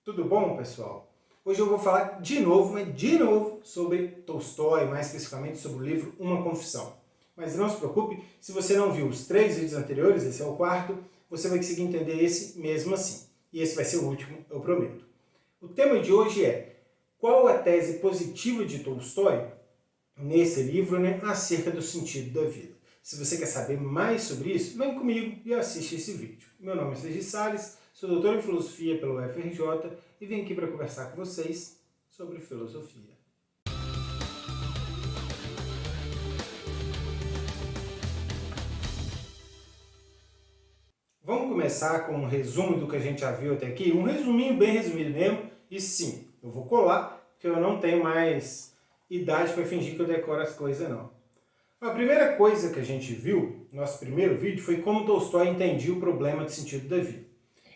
Tudo bom, pessoal? Hoje eu vou falar de novo, sobre Tolstói, mais especificamente sobre o livro Uma Confissão. Mas não se preocupe, se você não viu os 3 vídeos anteriores, esse é o 4º, você vai conseguir entender esse mesmo assim. E esse vai ser o último, eu prometo. O tema de hoje é: qual a tese positiva de Tolstói nesse livro, acerca do sentido da vida? Se você quer saber mais sobre isso, vem comigo e assiste esse vídeo. Meu nome é Sergi Salles, sou doutor em filosofia pelo UFRJ e vim aqui para conversar com vocês sobre filosofia. Vamos começar com um resumo do que a gente já viu até aqui, um resuminho bem resumido mesmo, e sim, eu vou colar, porque eu não tenho mais idade para fingir que eu decoro as coisas não. A primeira coisa que a gente viu no nosso primeiro vídeo foi como Tolstói entendia o problema de sentido da vida.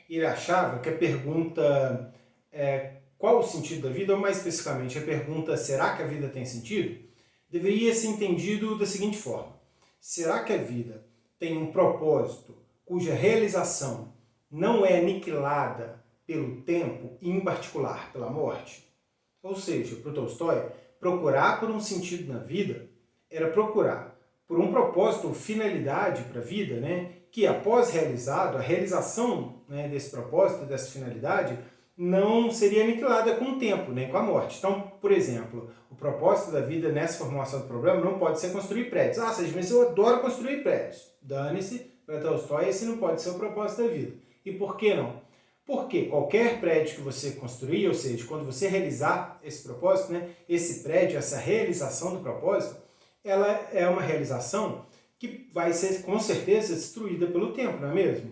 Ele achava que a pergunta qual o sentido da vida, ou mais especificamente a pergunta será que a vida tem sentido, deveria ser entendido da seguinte forma: será que a vida tem um propósito cuja realização não é aniquilada pelo tempo e em particular pela morte? Ou seja, para o Tolstói, procurar por um sentido na vida era procurar por um propósito ou finalidade para a vida, que após realizado, a realização desse propósito, dessa finalidade, não seria aniquilada com o tempo, nem com a morte. Então, por exemplo, o propósito da vida nessa formulação do problema não pode ser construir prédios. Ah, Sérgio, mas eu adoro construir prédios. Dane-se, para Tolstói esse não pode ser o propósito da vida. E por que não? Porque qualquer prédio que você construir, ou seja, quando você realizar esse propósito, esse prédio, essa realização do propósito, ela é uma realização que vai ser, com certeza, destruída pelo tempo, não é mesmo?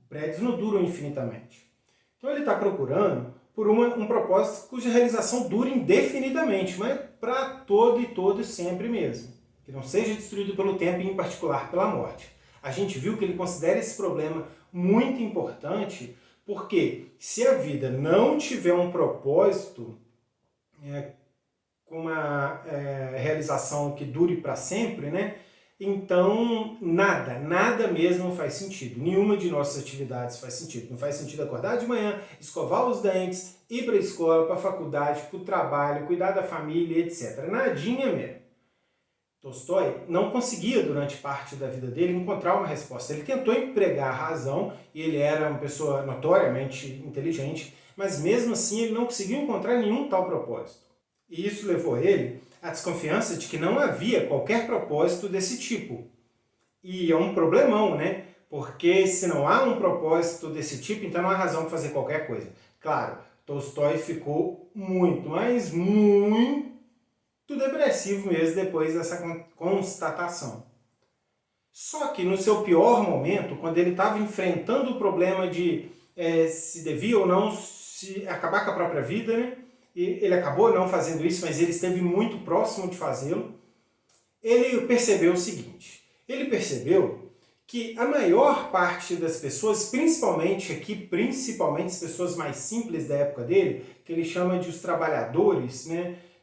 Prédios não duram infinitamente. Então ele está procurando por um propósito cuja realização dure indefinidamente, mas para todo e sempre mesmo. Que não seja destruído pelo tempo e, em particular, pela morte. A gente viu que ele considera esse problema muito importante, porque se a vida não tiver um propósito com uma realização que dure para sempre, então nada mesmo faz sentido. Nenhuma de nossas atividades faz sentido. Não faz sentido acordar de manhã, escovar os dentes, ir para a escola, para a faculdade, para o trabalho, cuidar da família, etc. Nadinha mesmo. Tolstói não conseguia, durante parte da vida dele, encontrar uma resposta. Ele tentou empregar a razão, e ele era uma pessoa notoriamente inteligente, mas mesmo assim ele não conseguiu encontrar nenhum tal propósito. E isso levou ele à desconfiança de que não havia qualquer propósito desse tipo. E é um problemão, Porque se não há um propósito desse tipo, então não há razão para fazer qualquer coisa. Claro, Tolstói ficou muito, mas muito depressivo mesmo depois dessa constatação. Só que no seu pior momento, quando ele estava enfrentando o problema de se devia ou não se acabar com a própria vida, e ele acabou não fazendo isso, mas ele esteve muito próximo de fazê-lo, ele percebeu o seguinte: ele percebeu que a maior parte das pessoas, principalmente as pessoas mais simples da época dele, que ele chama de os trabalhadores,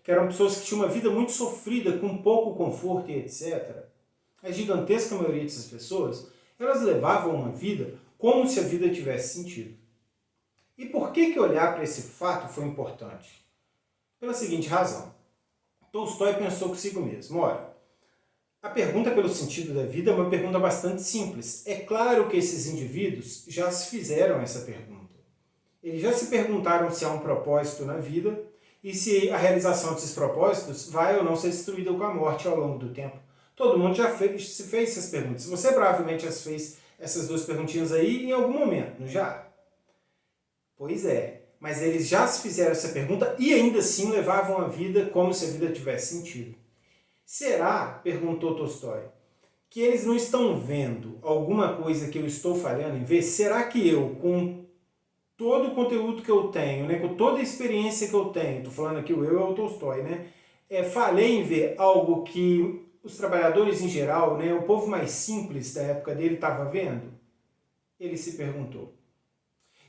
que eram pessoas que tinham uma vida muito sofrida, com pouco conforto e etc. A gigantesca maioria dessas pessoas, elas levavam uma vida como se a vida tivesse sentido. E por que olhar para esse fato foi importante? Pela seguinte razão: Tolstói pensou consigo mesmo, olha, a pergunta pelo sentido da vida é uma pergunta bastante simples. É claro que esses indivíduos já se fizeram essa pergunta. Eles já se perguntaram se há um propósito na vida e se a realização desses propósitos vai ou não ser destruída com a morte ao longo do tempo. Todo mundo já se fez essas perguntas. Você provavelmente já fez essas duas perguntinhas aí em algum momento, não já? Pois é. Mas eles já se fizeram essa pergunta e ainda assim levavam a vida como se a vida tivesse sentido. Será, perguntou Tolstói, que eles não estão vendo alguma coisa que eu estou falhando em ver? Será que eu, com todo o conteúdo que eu tenho, com toda a experiência que eu tenho, estou falando aqui o eu é o Tolstói, falhei em ver algo que os trabalhadores em geral, o povo mais simples da época dele estava vendo? Ele se perguntou.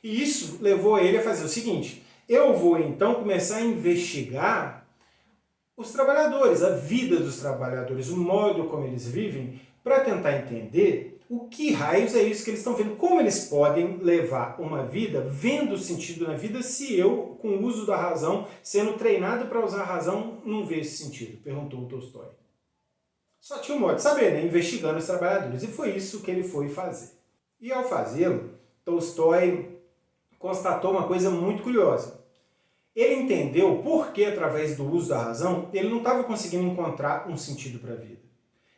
E isso levou ele a fazer o seguinte: eu vou então começar a investigar os trabalhadores, a vida dos trabalhadores, o modo como eles vivem, para tentar entender O que raios é isso que eles estão vendo? Como eles podem levar uma vida vendo sentido na vida se eu, com o uso da razão, sendo treinado para usar a razão, não vejo esse sentido? Perguntou o Tolstói. Só tinha um modo de saber, né? Investigando os trabalhadores. E foi isso que ele foi fazer. E ao fazê-lo, Tolstói constatou uma coisa muito curiosa. Ele entendeu por que, através do uso da razão, ele não estava conseguindo encontrar um sentido para a vida.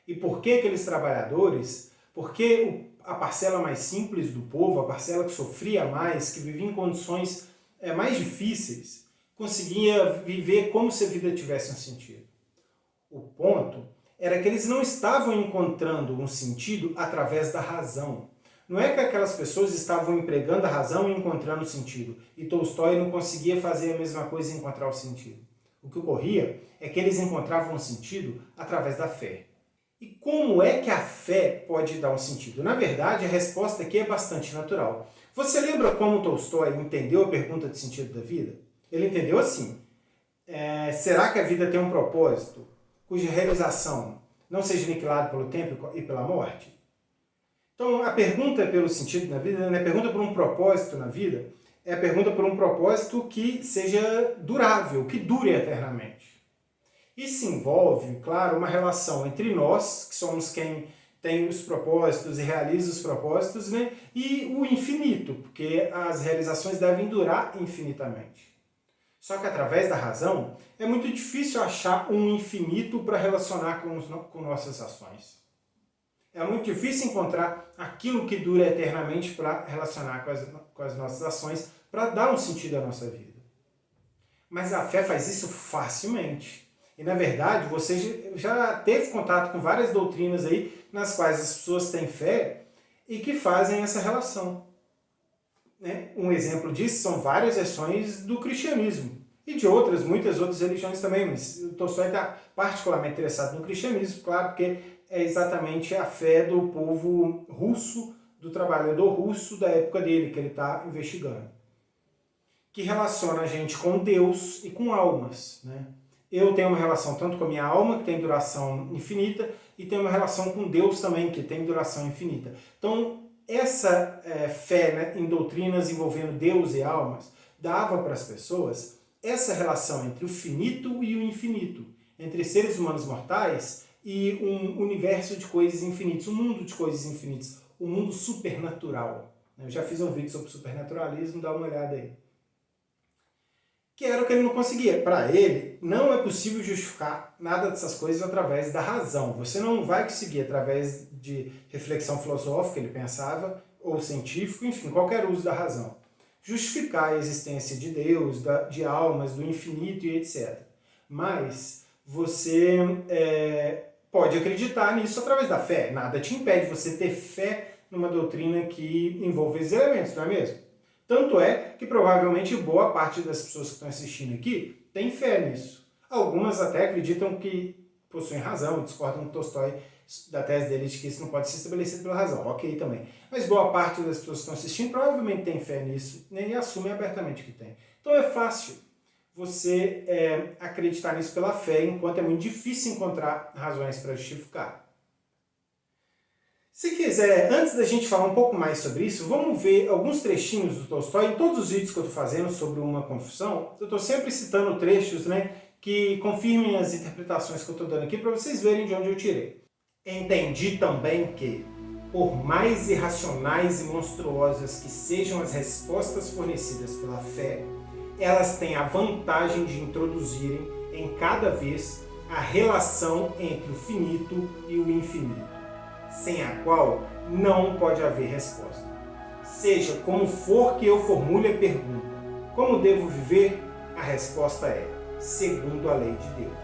E por que aqueles trabalhadores, porque a parcela mais simples do povo, a parcela que sofria mais, que vivia em condições mais difíceis, conseguia viver como se a vida tivesse um sentido. O ponto era que eles não estavam encontrando um sentido através da razão. Não é que aquelas pessoas estavam empregando a razão e encontrando sentido, e Tolstói não conseguia fazer a mesma coisa e encontrar o sentido. O que ocorria é que eles encontravam um sentido através da fé. E como é que a fé pode dar um sentido? Na verdade, a resposta aqui é bastante natural. Você lembra como Tolstói entendeu a pergunta de sentido da vida? Ele entendeu assim: será que a vida tem um propósito cuja realização não seja aniquilada pelo tempo e pela morte? Então, a pergunta pelo sentido na vida, a pergunta por um propósito na vida, é a pergunta por um propósito que seja durável, que dure eternamente. Isso envolve, claro, uma relação entre nós, que somos quem tem os propósitos e realiza os propósitos, né, e o infinito, porque as realizações devem durar infinitamente. Só que através da razão, é muito difícil achar um infinito para relacionar com nossas ações. É muito difícil encontrar aquilo que dura eternamente para relacionar com as nossas ações, para dar um sentido à nossa vida. Mas a fé faz isso facilmente. E, na verdade, você já teve contato com várias doutrinas aí, nas quais as pessoas têm fé e que fazem essa relação. Né? Um exemplo disso são várias versões do cristianismo. E de muitas outras religiões também. Mas o Tolstói está particularmente interessado no cristianismo, claro, porque é exatamente a fé do povo russo, do trabalhador russo da época dele, que ele está investigando. Que relaciona a gente com Deus e com almas. Né? Eu tenho uma relação tanto com a minha alma, que tem duração infinita, e tenho uma relação com Deus também, que tem duração infinita. Então, essa fé, né, em doutrinas envolvendo Deus e almas dava para as pessoas essa relação entre o finito e o infinito, entre seres humanos mortais e um universo de coisas infinitas, um mundo de coisas infinitas, um mundo supernatural. Eu já fiz um vídeo sobre supernaturalismo, dá uma olhada aí. Que era o que ele não conseguia. Para ele, não é possível justificar nada dessas coisas através da razão. Você não vai conseguir, através de reflexão filosófica, ele pensava, ou científico, enfim, qualquer uso da razão, justificar a existência de Deus, de almas, do infinito e etc. Mas você pode acreditar nisso através da fé. Nada te impede você ter fé numa doutrina que envolve esses elementos, não é mesmo? Tanto é que provavelmente boa parte das pessoas que estão assistindo aqui tem fé nisso. Algumas até acreditam que possuem razão, discordam do Tolstói da tese dele de que isso não pode ser estabelecido pela razão. Ok também. Mas boa parte das pessoas que estão assistindo provavelmente tem fé nisso, né, e assumem abertamente que tem. Então é fácil você acreditar nisso pela fé, enquanto é muito difícil encontrar razões para justificar. Se quiser, antes da gente falar um pouco mais sobre isso, vamos ver alguns trechinhos do Tolstói. Em todos os vídeos que eu estou fazendo sobre uma confissão, eu estou sempre citando trechos, né, que confirmem as interpretações que eu estou dando aqui para vocês verem de onde eu tirei. Entendi também que, por mais irracionais e monstruosas que sejam as respostas fornecidas pela fé, elas têm a vantagem de introduzirem em cada vez a relação entre o finito e o infinito, sem a qual não pode haver resposta. Seja como for que eu formule a pergunta, como devo viver? A resposta é, segundo a lei de Deus.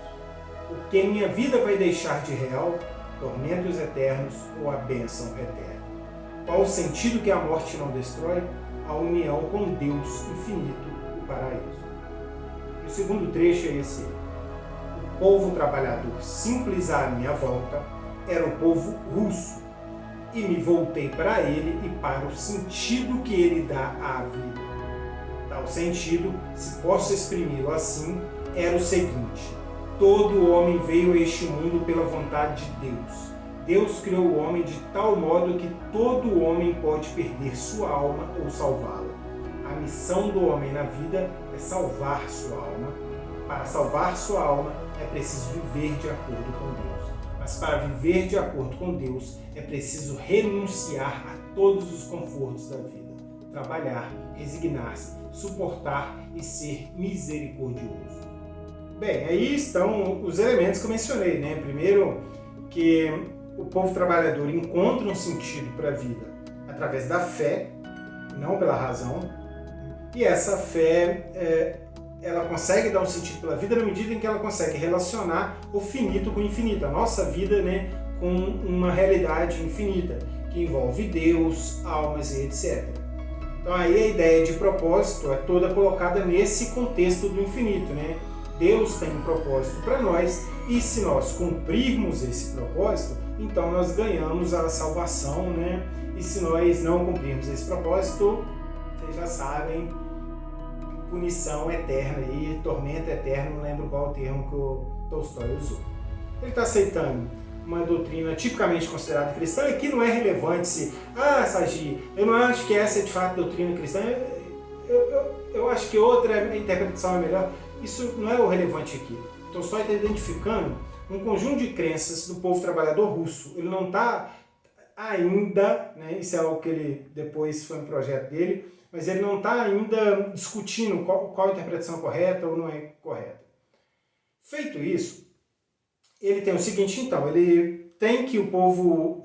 O que minha vida vai deixar de real? Tormentos eternos ou a bênção eterna? Qual o sentido que a morte não destrói? A união com Deus infinito, o paraíso. E o segundo trecho é esse. O povo trabalhador simples à minha volta era o povo russo, e me voltei para ele e para o sentido que ele dá à vida. Tal sentido, se posso exprimi-lo assim, era o seguinte: todo homem veio a este mundo pela vontade de Deus. Deus criou o homem de tal modo que todo homem pode perder sua alma ou salvá-la. A missão do homem na vida é salvar sua alma. Para salvar sua alma, é preciso viver de acordo com Deus. Mas para viver de acordo com Deus, é preciso renunciar a todos os confortos da vida. Trabalhar, resignar-se, suportar e ser misericordioso. Bem, aí estão os elementos que eu mencionei, né? Primeiro, que o povo trabalhador encontra um sentido para a vida através da fé, não pela razão. E essa fé, ela consegue dar um sentido pela vida na medida em que ela consegue relacionar o finito com o infinito, a nossa vida, né, com uma realidade infinita, que envolve Deus, almas e etc. Então aí a ideia de propósito é toda colocada nesse contexto do infinito, né? Deus tem um propósito para nós e se nós cumprirmos esse propósito, então nós ganhamos a salvação, né? E se nós não cumprirmos esse propósito, vocês já sabem, punição eterna e tormento eterno, não lembro qual o termo que o Tolstói usou. Ele está aceitando uma doutrina tipicamente considerada cristã, e aqui não é relevante se, Sagi, eu não acho que essa é de fato doutrina cristã, eu acho que outra interpretação é melhor. Isso não é o relevante aqui. Tolstói está identificando um conjunto de crenças do povo trabalhador russo. Ele não está ainda, né, isso é algo que ele depois foi um projeto dele, mas ele não está ainda discutindo qual a interpretação correta ou não é correta. Feito isso, ele tem o seguinte, então, ele tem que o povo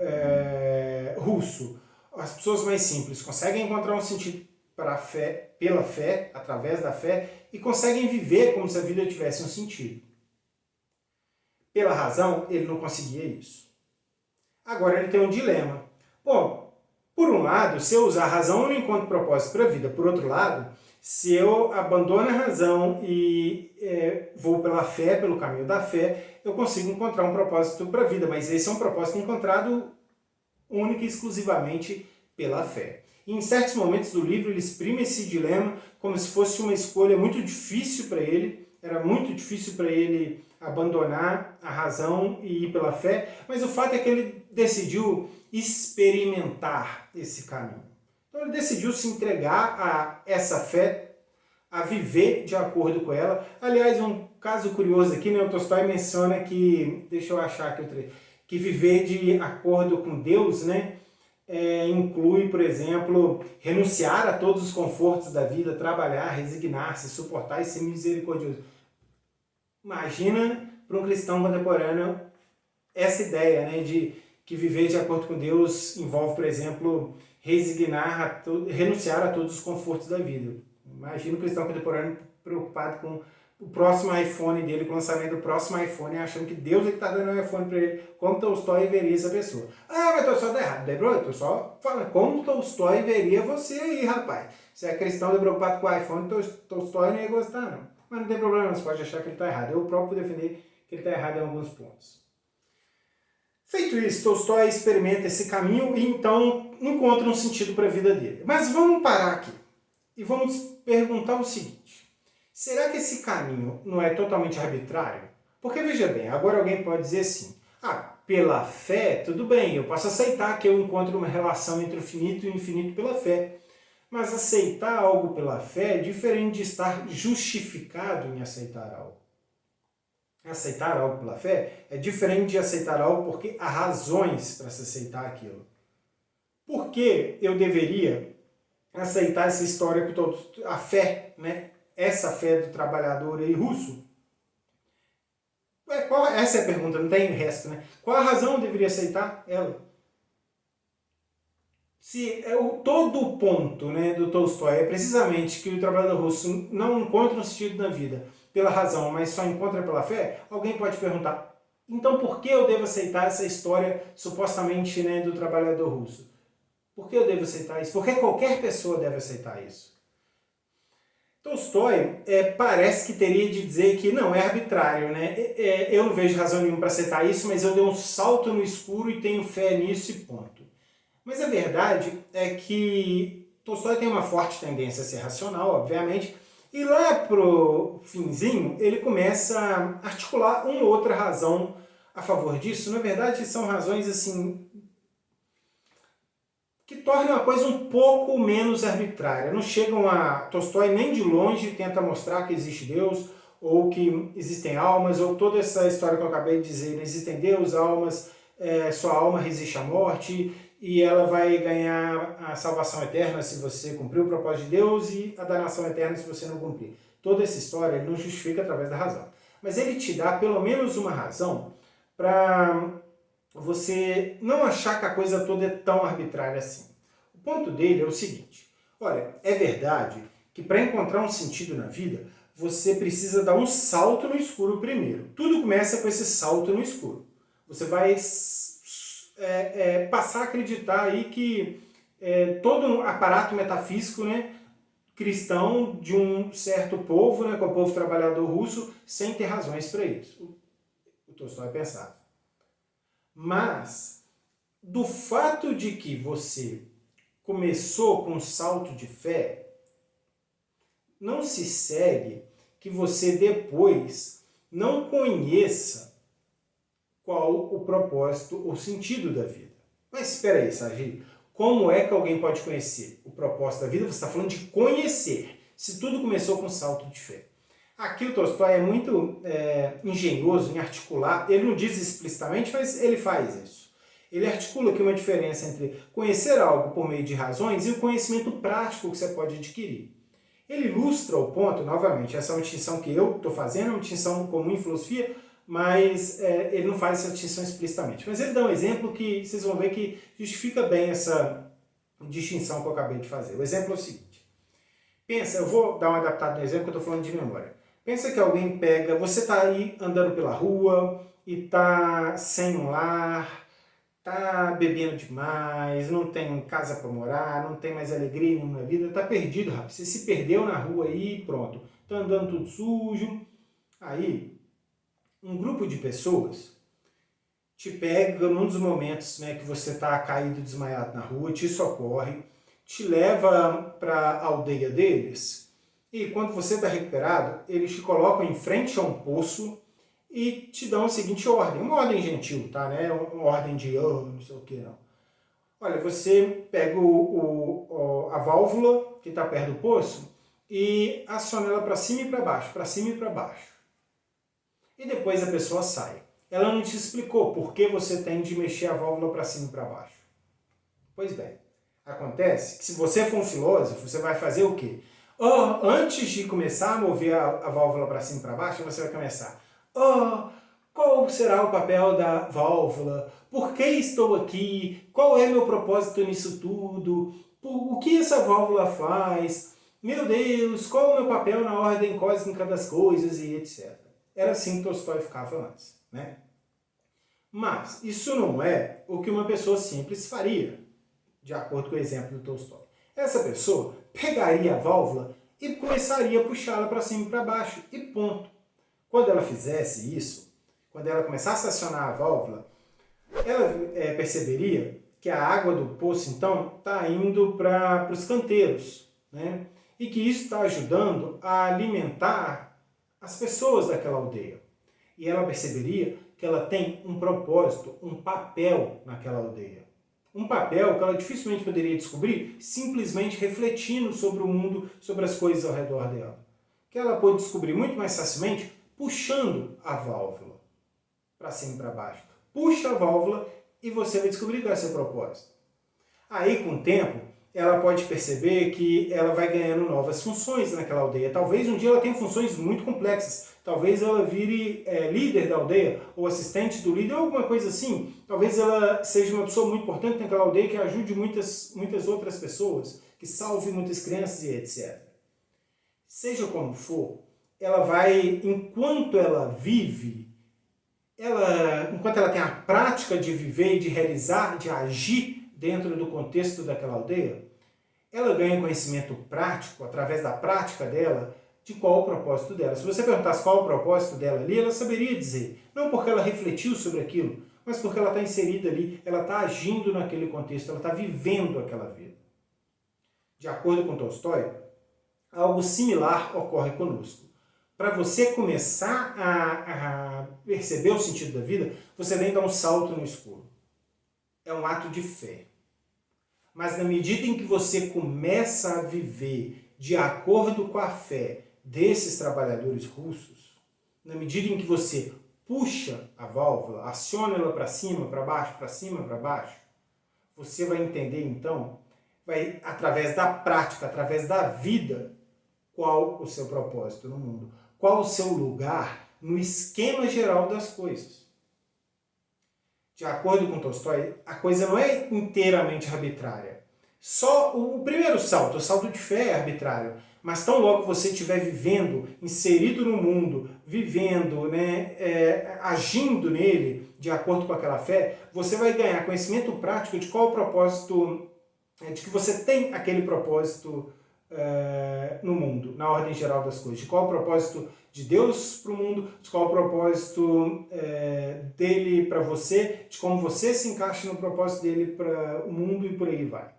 russo, as pessoas mais simples, conseguem encontrar um sentido para a fé, pela fé, através da fé, e conseguem viver como se a vida tivesse um sentido. Pela razão, ele não conseguia isso. Agora ele tem um dilema. Bom, por um lado, se eu usar a razão, eu não encontro propósito para a vida. Por outro lado, se eu abandono a razão e vou pela fé, pelo caminho da fé, eu consigo encontrar um propósito para a vida. Mas esse é um propósito encontrado única e exclusivamente pela fé. E em certos momentos do livro ele exprime esse dilema como se fosse uma escolha muito difícil para ele. Era muito difícil para ele abandonar a razão e ir pela fé, mas o fato é que ele decidiu experimentar esse caminho. Então ele decidiu se entregar a essa fé, a viver de acordo com ela. Aliás, um caso curioso aqui, né, o Tolstói menciona que, deixa eu achar aqui o trecho, que viver de acordo com Deus, né, inclui, por exemplo, renunciar a todos os confortos da vida, trabalhar, resignar-se, suportar e ser misericordioso. Imagina para um cristão contemporâneo essa ideia, né, de que viver de acordo com Deus envolve, por exemplo, renunciar a todos os confortos da vida. Imagina um cristão contemporâneo preocupado com o próximo iPhone dele, com o lançamento do próximo iPhone, achando que Deus é que está dando o iPhone para ele. Como Tolstói veria essa pessoa? Mas Tolstói está errado. Estou só falando como Tolstói veria você aí, rapaz. Se é cristão e preocupado com o iPhone, Tolstói não ia gostar, não. Mas não tem problema, você pode achar que ele está errado. Eu próprio vou defender que ele está errado em alguns pontos. Feito isso, Tolstói experimenta esse caminho e então encontra um sentido para a vida dele. Mas vamos parar aqui e vamos perguntar o seguinte. Será que esse caminho não é totalmente arbitrário? Porque, veja bem, agora alguém pode dizer assim, pela fé, tudo bem, eu posso aceitar que eu encontro uma relação entre o finito e o infinito pela fé. Mas aceitar algo pela fé é diferente de estar justificado em aceitar algo. Aceitar algo pela fé é diferente de aceitar algo porque há razões para se aceitar aquilo. Por que eu deveria aceitar essa história com a fé, né? Essa fé do trabalhador aí russo? Essa é a pergunta, não tem resto, né? Qual a razão eu deveria aceitar ela? Se todo o ponto, né, do Tolstói é precisamente que o trabalhador russo não encontra um sentido na vida pela razão, mas só encontra pela fé, alguém pode perguntar, então por que eu devo aceitar essa história supostamente, né, do trabalhador russo? Por que eu devo aceitar isso? Por que qualquer pessoa deve aceitar isso? Tolstói parece que teria de dizer que não, é arbitrário, né? Eu não vejo razão nenhuma para aceitar isso, mas eu dei um salto no escuro e tenho fé nisso e ponto. Mas a verdade é que Tolstói tem uma forte tendência a ser racional, obviamente, e lá pro finzinho ele começa a articular uma outra razão a favor disso, na verdade, são razões assim que tornam a coisa um pouco menos arbitrária. Não chegam a... Tolstói nem de longe tenta mostrar que existe Deus, ou que existem almas, ou toda essa história que eu acabei de dizer, existem Deus, almas, sua alma resiste à morte, e ela vai ganhar a salvação eterna se você cumprir o propósito de Deus, e a danação eterna se você não cumprir. Toda essa história ele não justifica através da razão. Mas ele te dá pelo menos uma razão para você não achar que a coisa toda é tão arbitrária assim. O ponto dele é o seguinte: olha, é verdade que para encontrar um sentido na vida, você precisa dar um salto no escuro primeiro. Tudo começa com esse salto no escuro. Você vai passar a acreditar aí que todo um aparato metafísico, né, cristão de um certo povo, né, que é o povo trabalhador russo, sem ter razões para isso. O Tolstói pensava. Mas, do fato de que você começou com um salto de fé, não se segue que você depois não conheça qual o propósito ou sentido da vida. Mas espera aí, Sargento, como é que alguém pode conhecer o propósito da vida? Você está falando de conhecer, se tudo começou com um salto de fé. Aqui o Tolstói é muito engenhoso em articular, ele não diz explicitamente, mas ele faz isso. Ele articula aqui uma diferença entre conhecer algo por meio de razões e o conhecimento prático que você pode adquirir. Ele ilustra o ponto, novamente, essa é uma distinção que eu estou fazendo, é uma distinção comum em filosofia, mas ele não faz essa distinção explicitamente. Mas ele dá um exemplo que vocês vão ver que justifica bem essa distinção que eu acabei de fazer. O exemplo é o seguinte. Pensa, eu vou dar uma adaptada no exemplo que eu estou falando de memória. Pensa que alguém pega, você está aí andando pela rua e está sem um lar, está bebendo demais, não tem casa para morar, não tem mais alegria nenhuma na vida, está perdido, rapaz. Você se perdeu na rua aí, pronto. Está andando tudo sujo. Aí, um grupo de pessoas te pega num dos momentos, né, que você está caído, desmaiado na rua, te socorre, te leva para a aldeia deles, e quando você está recuperado, eles te colocam em frente a um poço e te dão a seguinte ordem, uma ordem gentil, tá, né? Uma ordem de não sei o que, não. Olha, você pega a válvula que está perto do poço e aciona ela para cima e para baixo, para cima e para baixo. E depois a pessoa sai. Ela não te explicou por que você tem de mexer a válvula para cima e para baixo. Pois bem, acontece que se você for um filósofo, você vai fazer o quê? Antes de começar a mover a válvula para cima e para baixo, você vai começar. Qual será o papel da válvula? Por que estou aqui? Qual é meu propósito nisso tudo? O que essa válvula faz? Meu Deus, qual é o meu papel na ordem cósmica das coisas e etc. Era assim que Tolstói ficava antes, né? Mas isso não é o que uma pessoa simples faria, de acordo com o exemplo do Tolstói. Essa pessoa pegaria a válvula e começaria a puxá-la para cima e para baixo, e ponto. Quando ela fizesse isso, quando ela começasse a acionar a válvula, ela perceberia que a água do poço, então, está indo para os canteiros, né? E que isso está ajudando a alimentar as pessoas daquela aldeia. E ela perceberia que ela tem um propósito, um papel naquela aldeia. Um papel que ela dificilmente poderia descobrir simplesmente refletindo sobre o mundo, sobre as coisas ao redor dela. Que ela pode descobrir muito mais facilmente puxando a válvula para cima e para baixo. Puxa a válvula e você vai descobrir qual é o seu propósito. Aí, com o tempo, ela pode perceber que ela vai ganhando novas funções naquela aldeia. Talvez um dia ela tenha funções muito complexas. Talvez ela vire líder da aldeia, ou assistente do líder, ou alguma coisa assim. Talvez ela seja uma pessoa muito importante naquela aldeia, que ajude muitas outras pessoas, que salve muitas crianças e etc. Seja como for, ela vai, enquanto ela vive, enquanto ela tem a prática de viver e de realizar, de agir dentro do contexto daquela aldeia, ela ganha conhecimento prático, através da prática dela, de qual o propósito dela. Se você perguntasse qual o propósito dela ali, ela saberia dizer. Não porque ela refletiu sobre aquilo, mas porque ela está inserida ali, ela está agindo naquele contexto, ela está vivendo aquela vida. De acordo com Tolstói, algo similar ocorre conosco. para você começar a perceber o sentido da vida, você nem dá um salto no escuro. É um ato de fé. Mas na medida em que você começa a viver de acordo com a fé desses trabalhadores russos, na medida em que você puxa a válvula, aciona ela para cima, para baixo, para cima, para baixo, você vai entender então, vai através da prática, através da vida, qual o seu propósito no mundo, qual o seu lugar no esquema geral das coisas. De acordo com Tolstói, a coisa não é inteiramente arbitrária. Só o primeiro salto, o salto de fé é arbitrário. Mas tão logo você estiver vivendo, inserido no mundo, vivendo, agindo nele, de acordo com aquela fé, você vai ganhar conhecimento prático de qual o propósito, de que você tem aquele propósito no mundo, na ordem geral das coisas. De qual o propósito de Deus para o mundo, de qual o propósito dele para você, de como você se encaixa no propósito dele para o mundo e por aí vai.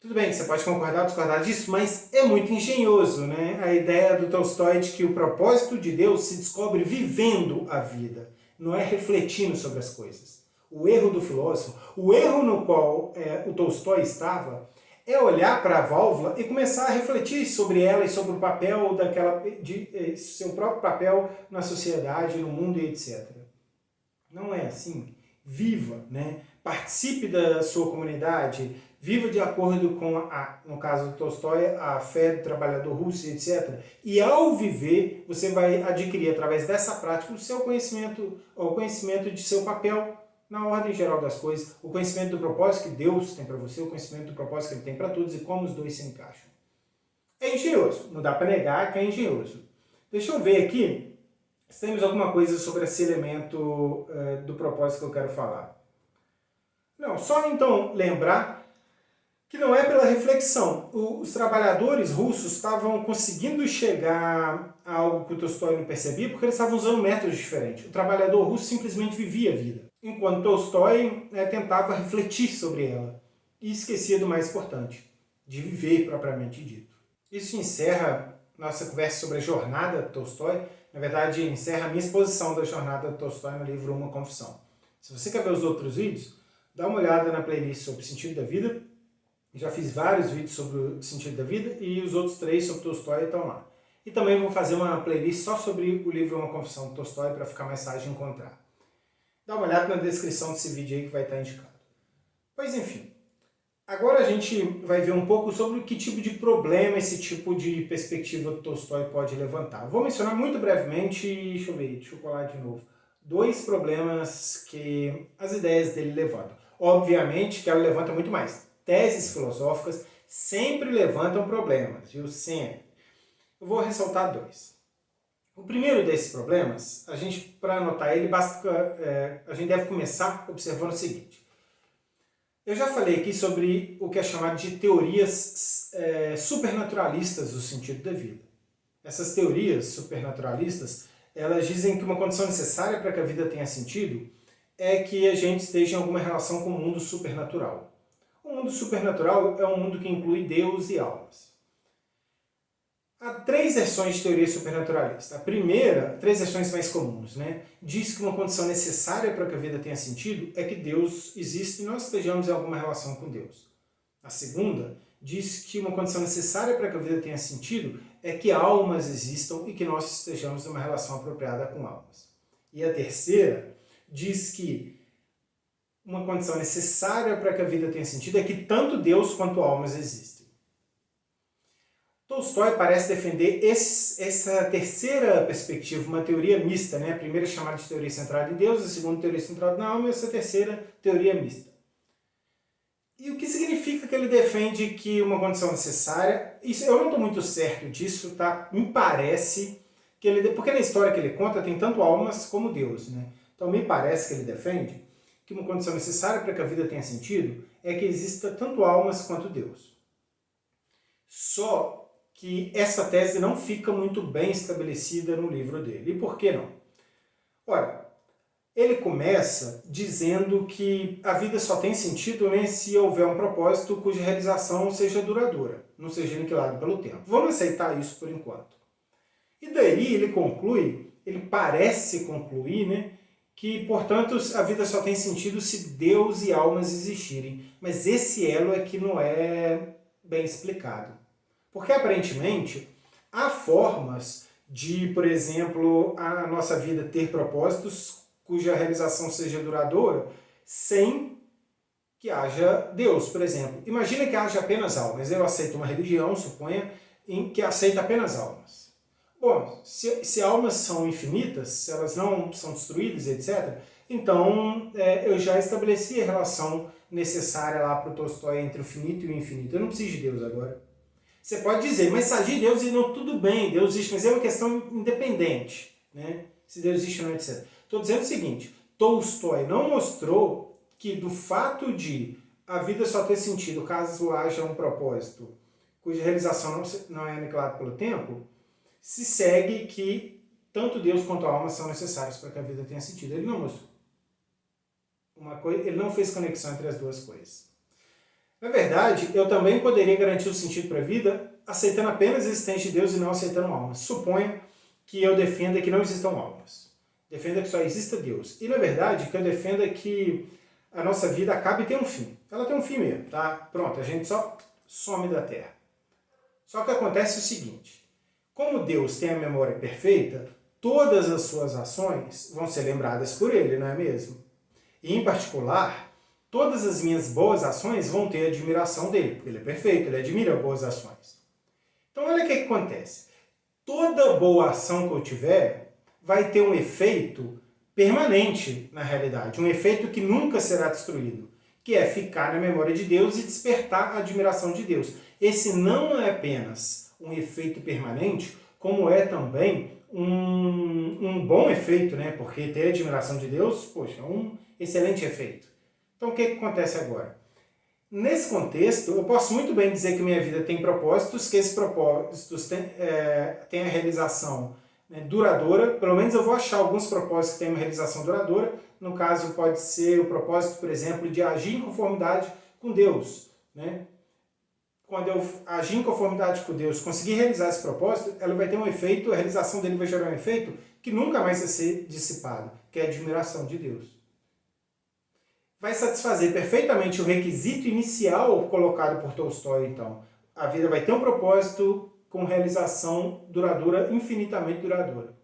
Tudo bem, você pode concordar ou discordar disso, mas é muito engenhoso, né? A ideia do Tolstói de que o propósito de Deus se descobre vivendo a vida, não é refletindo sobre as coisas. O erro do filósofo, o erro no qual o Tolstói estava, é olhar para a válvula e começar a refletir sobre ela e sobre o papel seu próprio papel na sociedade, no mundo e etc. Não é assim. Viva, né? Participe da sua comunidade, viva de acordo com, no caso do Tolstói, a fé do trabalhador russo, etc. E ao viver, você vai adquirir, através dessa prática, o seu conhecimento, o conhecimento de seu papel na ordem geral das coisas, o conhecimento do propósito que Deus tem para você, o conhecimento do propósito que Ele tem para todos e como os dois se encaixam. É engenhoso, não dá para negar que é engenhoso. Deixa eu ver aqui se temos alguma coisa sobre esse elemento do propósito que eu quero falar. Não, só então lembrar que não é pela reflexão. Os trabalhadores russos estavam conseguindo chegar a algo que o Tolstói não percebia porque eles estavam usando métodos diferentes. O trabalhador russo simplesmente vivia a vida, enquanto Tolstói tentava refletir sobre ela e esquecia do mais importante, de viver propriamente dito. Isso encerra nossa conversa sobre a jornada de Tolstói. Na verdade, encerra a minha exposição da jornada de Tolstói no livro Uma Confissão. Se você quer ver os outros vídeos, dá uma olhada na playlist sobre o sentido da vida. Já fiz vários vídeos sobre o sentido da vida e os outros 3 sobre Tolstói estão lá. E também vou fazer uma playlist só sobre o livro Uma Confissão de Tolstói para ficar mais fácil de encontrar. Dá uma olhada na descrição desse vídeo aí que vai estar indicado. Pois enfim, agora a gente vai ver um pouco sobre que tipo de problema esse tipo de perspectiva do Tolstói pode levantar. Vou mencionar muito brevemente, deixa eu colar de novo, 2 problemas que as ideias dele levantam. Obviamente que ela levanta muito mais. Teses filosóficas sempre levantam problemas, viu? Sempre. Eu vou ressaltar 2. O primeiro desses problemas, para anotar ele, a gente deve começar observando o seguinte. Eu já falei aqui sobre o que é chamado de teorias supernaturalistas do sentido da vida. Essas teorias supernaturalistas, elas dizem que uma condição necessária para que a vida tenha sentido é que a gente esteja em alguma relação com o mundo supernatural. O mundo supernatural é um mundo que inclui Deus e almas. Há 3 versões de teoria supernaturalista. A primeira, 3 versões mais comuns, diz que uma condição necessária para que a vida tenha sentido é que Deus existe e nós estejamos em alguma relação com Deus. A segunda diz que uma condição necessária para que a vida tenha sentido é que almas existam e que nós estejamos em uma relação apropriada com almas. E a terceira diz que uma condição necessária para que a vida tenha sentido é que tanto Deus quanto almas existem. Tolstói parece defender essa terceira perspectiva, uma teoria mista, A primeira é chamada de teoria centrada em Deus, a segunda teoria centrada na alma e essa terceira teoria mista. E o que significa que ele defende que uma condição necessária, isso, eu não estou muito certo disso, tá? Me parece que porque na história que ele conta tem tanto almas como Deus, Então me parece que ele defende que uma condição necessária para que a vida tenha sentido é que exista tanto almas quanto Deus. Só que essa tese não fica muito bem estabelecida no livro dele. E por que não? Ora, ele começa dizendo que a vida só tem sentido se houver um propósito cuja realização seja duradoura, não seja aniquilado pelo tempo. Vamos aceitar isso por enquanto. E daí ele conclui, ele parece concluir, né, que, portanto, a vida só tem sentido se Deus e almas existirem. Mas esse elo é que não é bem explicado. Porque, aparentemente, há formas de, por exemplo, a nossa vida ter propósitos cuja realização seja duradoura sem que haja Deus, por exemplo. Imagina que haja apenas almas. Eu aceito uma religião, suponha, em que aceita apenas almas. Bom, se almas são infinitas, se elas não são destruídas, etc., então eu já estabeleci a relação necessária lá para o Tolstói entre o finito e o infinito. Eu não preciso de Deus agora. Você pode dizer, mas se agir Deus, não, tudo bem, Deus existe, mas é uma questão independente, né? Se Deus existe ou não, etc. Estou dizendo o seguinte, Tolstói não mostrou que do fato de a vida só ter sentido caso haja um propósito cuja realização não é aniquilada pelo tempo, se segue que tanto Deus quanto a alma são necessários para que a vida tenha sentido. Ele não mostrou. Ele não fez conexão entre as duas coisas. Na verdade, eu também poderia garantir o sentido para a vida aceitando apenas a existência de Deus e não aceitando almas. Suponha que eu defenda que não existam almas. Defenda que só exista Deus. E, na verdade, que eu defenda que a nossa vida acaba e tem um fim. Ela tem um fim mesmo, tá? Pronto, a gente só some da Terra. Só que acontece o seguinte. Como Deus tem a memória perfeita, todas as suas ações vão ser lembradas por Ele, não é mesmo? E, em particular, todas as minhas boas ações vão ter admiração dele, porque Ele é perfeito, Ele admira boas ações. Então, olha o que acontece. Toda boa ação que eu tiver vai ter um efeito permanente na realidade, um efeito que nunca será destruído, que é ficar na memória de Deus e despertar a admiração de Deus. Esse não é apenas um efeito permanente, como é também um bom efeito, né? Porque ter admiração de Deus, poxa, é um excelente efeito. Então o que acontece agora? Nesse contexto, eu posso muito bem dizer que minha vida tem propósitos, que esses propósitos têm a realização, né, duradoura. Pelo menos eu vou achar alguns propósitos que têm uma realização duradoura. No caso, pode ser o propósito, por exemplo, de agir em conformidade com Deus, né? Quando eu agir em conformidade com Deus, conseguir realizar esse propósito, ela vai ter um efeito, a realização dele vai gerar um efeito que nunca mais vai ser dissipado, que é a admiração de Deus. Vai satisfazer perfeitamente o requisito inicial colocado por Tolstói, então. A vida vai ter um propósito com realização duradoura, infinitamente duradoura.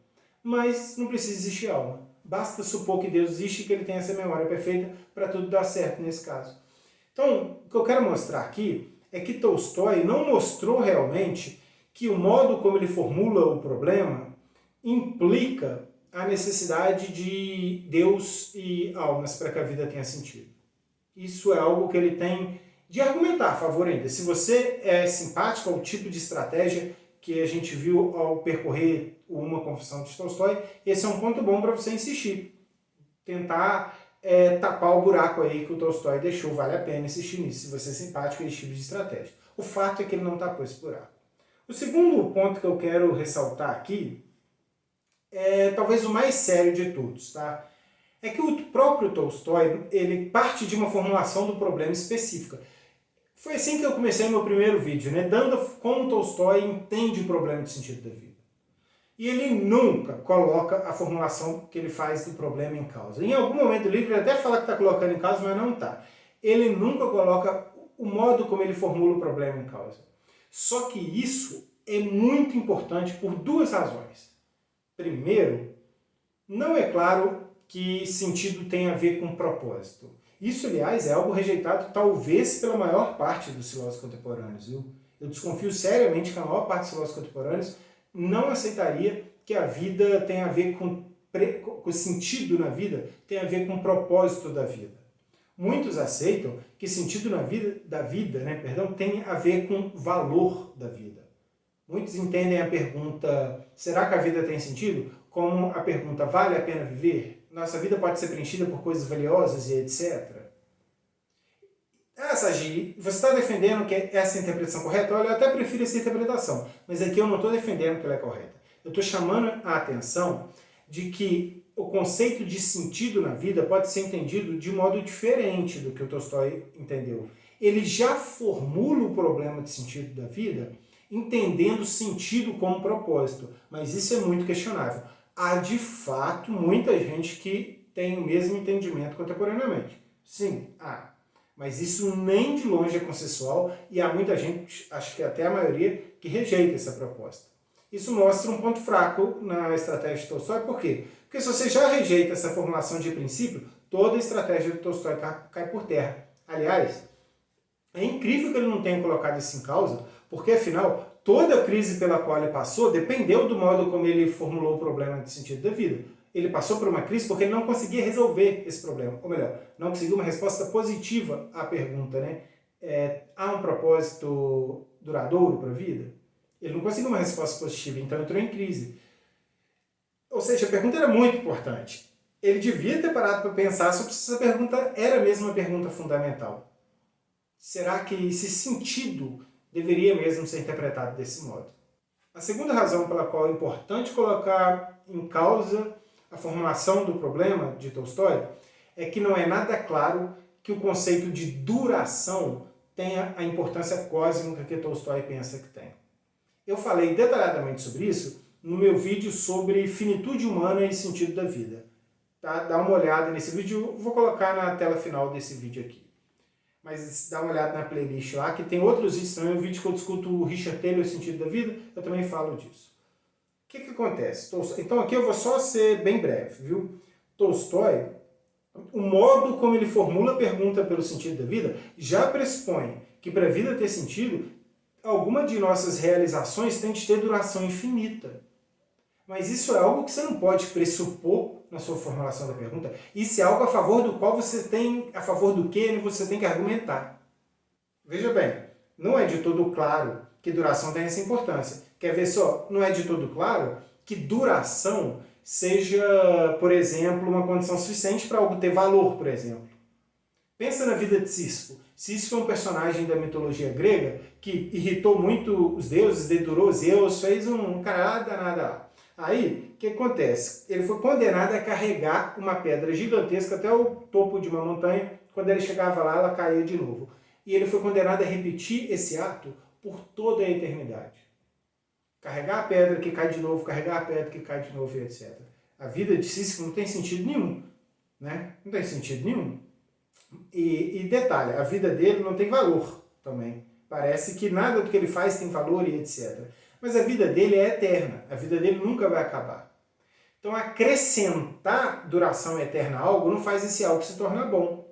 Mas não precisa existir alma. Basta supor que Deus existe e que ele tem essa memória perfeita para tudo dar certo nesse caso. Então, o que eu quero mostrar aqui é que Tolstói não mostrou realmente que o modo como ele formula o problema implica a necessidade de Deus e almas para que a vida tenha sentido. Isso é algo que ele tem de argumentar a favor ainda. Se você é simpático ao tipo de estratégia que a gente viu ao percorrer Uma Confissão de Tolstói, esse é um ponto bom para você insistir. Tentar tapar o buraco aí que o Tolstói deixou, vale a pena insistir nisso, se você é simpático a esse tipo de estratégia. O fato é que ele não tapou esse buraco. O segundo ponto que eu quero ressaltar aqui é talvez o mais sério de todos, tá? É que o próprio Tolstói, ele parte de uma formulação do problema específica. Foi assim que eu comecei meu primeiro vídeo, né? Dando como Tolstói entende o problema de sentido da vida. E ele nunca coloca a formulação que ele faz do problema em causa. Em algum momento do livro ele até fala que está colocando em causa, mas não está. Ele nunca coloca o modo como ele formula o problema em causa. Só que isso é muito importante por duas razões. Primeiro, não é claro que sentido tem a ver com propósito. Isso, aliás, é algo rejeitado talvez pela maior parte dos filósofos contemporâneos. Eu desconfio seriamente que a maior parte dos filósofos contemporâneos não aceitaria que a vida tem a ver com sentido na vida, tem a ver com o propósito da vida. Muitos aceitam que sentido da vida, tem a ver com valor da vida. Muitos entendem a pergunta, será que a vida tem sentido? Como a pergunta, vale a pena viver? Nossa vida pode ser preenchida por coisas valiosas e etc. Sagi, você está defendendo que essa interpretação correta? Olha, eu até prefiro essa interpretação, mas aqui eu não estou defendendo que ela é correta. Eu estou chamando a atenção de que o conceito de sentido na vida pode ser entendido de modo diferente do que o Tolstói entendeu. Ele já formula o problema de sentido da vida entendendo sentido como propósito, mas isso é muito questionável. Há, de fato, muita gente que tem o mesmo entendimento contemporaneamente. Sim, há. Mas isso nem de longe é consensual e há muita gente, acho que até a maioria, que rejeita essa proposta. Isso mostra um ponto fraco na estratégia de Tolstói. Por quê? Porque se você já rejeita essa formulação de princípio, toda a estratégia de Tolstói cai por terra. Aliás, é incrível que ele não tenha colocado isso em causa, porque afinal, toda a crise pela qual ele passou dependeu do modo como ele formulou o problema de sentido da vida. Ele passou por uma crise porque ele não conseguia resolver esse problema. Ou melhor, não conseguiu uma resposta positiva à pergunta, né? Há um propósito duradouro para a vida? Ele não conseguiu uma resposta positiva, então entrou em crise. Ou seja, a pergunta era muito importante. Ele devia ter parado para pensar sobre se essa pergunta era mesmo uma pergunta fundamental. Será que esse sentido deveria mesmo ser interpretado desse modo? A segunda razão pela qual é importante colocar em causa a formulação do problema de Tolstói é que não é nada claro que o conceito de duração tenha a importância cósmica que Tolstói pensa que tem. Eu falei detalhadamente sobre isso no meu vídeo sobre finitude humana e sentido da vida. Tá? Dá uma olhada nesse vídeo, vou colocar na tela final desse vídeo aqui. Mas dá uma olhada na playlist lá, que tem outros vídeos também, um vídeo que eu discuto o Richard Taylor e o sentido da vida, eu também falo disso. O que acontece? Então aqui eu vou só ser bem breve, viu? Tolstói, o modo como ele formula a pergunta pelo sentido da vida, já pressupõe que para a vida ter sentido, alguma de nossas realizações tem de ter duração infinita. Mas isso é algo que você não pode pressupor na sua formulação da pergunta. Isso é algo a favor do qual você tem, a favor do que você tem que argumentar. Veja bem, não é de todo claro que duração tem essa importância. Quer ver só? Não é de todo claro que duração seja, por exemplo, uma condição suficiente para algo ter valor, por exemplo. Pensa na vida de Sísifo. Sísifo é um personagem da mitologia grega que irritou muito os deuses, dedurou Zeus, fez um caralho danado lá. Aí, o que acontece? Ele foi condenado a carregar uma pedra gigantesca até o topo de uma montanha. Quando ele chegava lá, ela caía de novo. E ele foi condenado a repetir esse ato por toda a eternidade. Carregar a pedra que cai de novo, carregar a pedra que cai de novo, e etc. A vida de Sísifo não tem sentido nenhum. Né? Não tem sentido nenhum. E detalhe, a vida dele não tem valor também. Parece que nada do que ele faz tem valor e etc. Mas a vida dele é eterna. A vida dele nunca vai acabar. Então acrescentar duração eterna a algo não faz esse algo se tornar bom.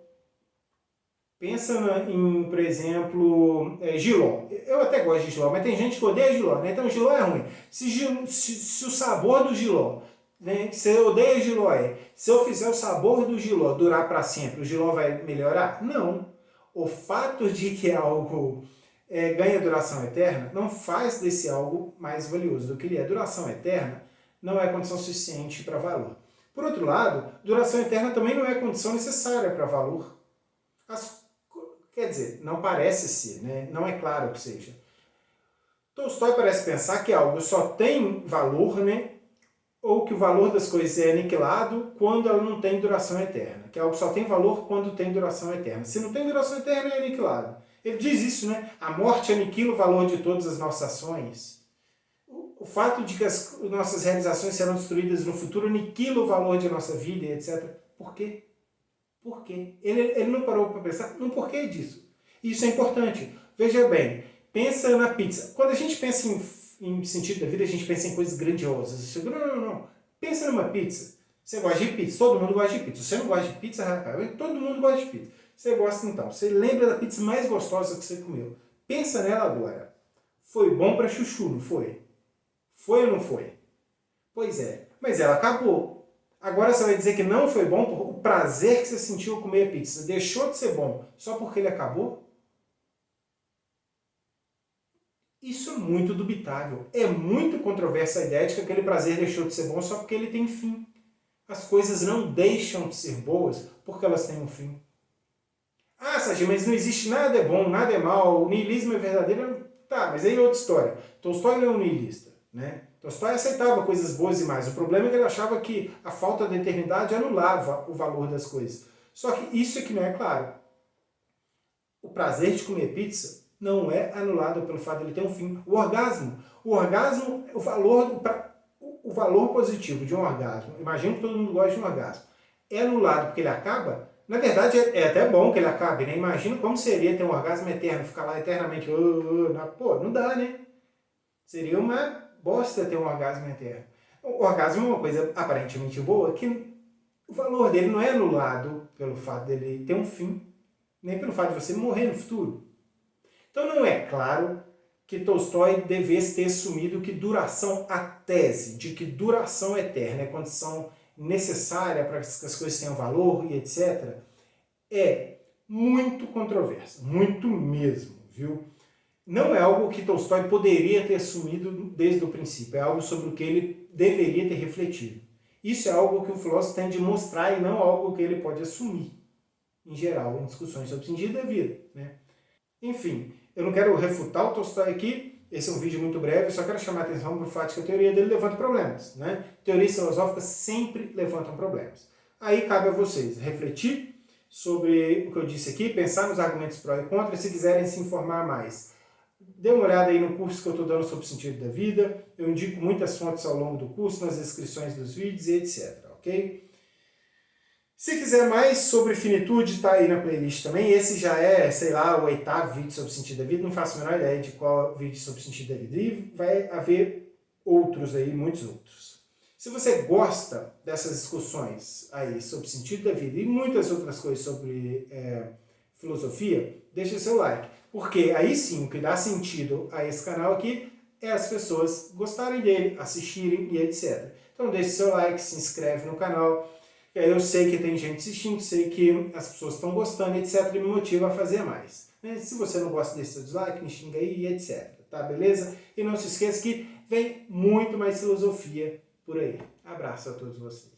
Pensa em, por exemplo, jiló. Eu até gosto de jiló, mas tem gente que odeia jiló, né? Então jiló é ruim. Se o sabor do jiló, né? Se eu odeio jiló, se eu fizer o sabor do jiló durar para sempre, o jiló vai melhorar? Não. O fato de que algo ganha duração eterna não faz desse algo mais valioso do que ele é. Duração eterna não é condição suficiente para valor. Por outro lado, duração eterna também não é condição necessária para valor. Quer dizer, não parece ser, né? Não é claro que seja. Tolstói parece pensar que algo só tem valor, né? Ou que o valor das coisas é aniquilado quando ela não tem duração eterna. Que algo só tem valor quando tem duração eterna. Se não tem duração eterna, é aniquilado. Ele diz isso, né? A morte aniquila o valor de todas as nossas ações. O fato de que as nossas realizações serão destruídas no futuro aniquila o valor de nossa vida, etc. Por quê? Por quê? Ele não parou para pensar no porquê disso. Isso é importante. Veja bem, pensa na pizza. Quando a gente pensa em sentido da vida, a gente pensa em coisas grandiosas. Não. Pensa numa pizza. Você gosta de pizza? Todo mundo gosta de pizza. Você não gosta de pizza, rapaz? Todo mundo gosta de pizza. Você gosta então. Você lembra da pizza mais gostosa que você comeu. Pensa nela agora. Foi bom para chuchu, não foi? Foi ou não foi? Pois é. Mas ela acabou. Agora você vai dizer que não foi bom por o prazer que você sentiu ao comer a pizza. Deixou de ser bom só porque ele acabou? Isso é muito dubitável. É muito controversa a ideia de que aquele prazer deixou de ser bom só porque ele tem fim. As coisas não deixam de ser boas porque elas têm um fim. Ah, Sérgio, mas não existe nada é bom, nada é mal, o niilismo é verdadeiro. Tá, mas aí é outra história. Tolstói não é um niilista, né? Tolstói aceitava coisas boas e más. O problema é que ele achava que a falta de eternidade anulava o valor das coisas. Só que isso aqui não é claro. O prazer de comer pizza não é anulado pelo fato de ele ter um fim. O orgasmo, o valor positivo de um orgasmo, imagina que todo mundo gosta de um orgasmo, é anulado porque ele acaba. Na verdade, é até bom que ele acabe, né? Imagina como seria ter um orgasmo eterno, ficar lá eternamente. Pô, não dá, né? Seria uma bosta ter um orgasmo eterno. O orgasmo é uma coisa aparentemente boa, que o valor dele não é anulado pelo fato dele ter um fim, nem pelo fato de você morrer no futuro. Então não é claro que Tolstói devesse ter assumido que duração, a tese de que duração eterna é condição necessária para que as coisas tenham valor e etc., é muito controversa, muito mesmo, viu? Não é algo que Tolstói poderia ter assumido desde o princípio, é algo sobre o que ele deveria ter refletido. Isso é algo que o filósofo tem de mostrar e não algo que ele pode assumir, em geral, em discussões sobre o sentido da vida, né? Enfim, eu não quero refutar o Tolstói aqui, esse é um vídeo muito breve, eu só quero chamar a atenção para o fato de que a teoria dele levanta problemas, né? Teorias filosóficas sempre levantam problemas. Aí cabe a vocês refletir sobre o que eu disse aqui, pensar nos argumentos pró e contra, se quiserem se informar mais. Dê uma olhada aí no curso que eu estou dando sobre o sentido da vida, eu indico muitas fontes ao longo do curso, nas descrições dos vídeos e etc, ok? Se quiser mais sobre finitude, tá aí na playlist também. Esse já é, sei lá, o 8º vídeo sobre o sentido da vida. Não faço a menor ideia de qual é o vídeo sobre o sentido da vida. E vai haver outros aí, muitos outros. Se você gosta dessas discussões aí sobre o sentido da vida e muitas outras coisas sobre filosofia, deixa seu like. Porque aí sim, o que dá sentido a esse canal aqui é as pessoas gostarem dele, assistirem e etc. Então deixe seu like, se inscreve no canal. Eu sei que tem gente assistindo, sei que as pessoas estão gostando, etc. E me motiva a fazer mais. Se você não gosta desse dislike, me xinga aí e etc. Tá, beleza? E não se esqueça que vem muito mais filosofia por aí. Abraço a todos vocês.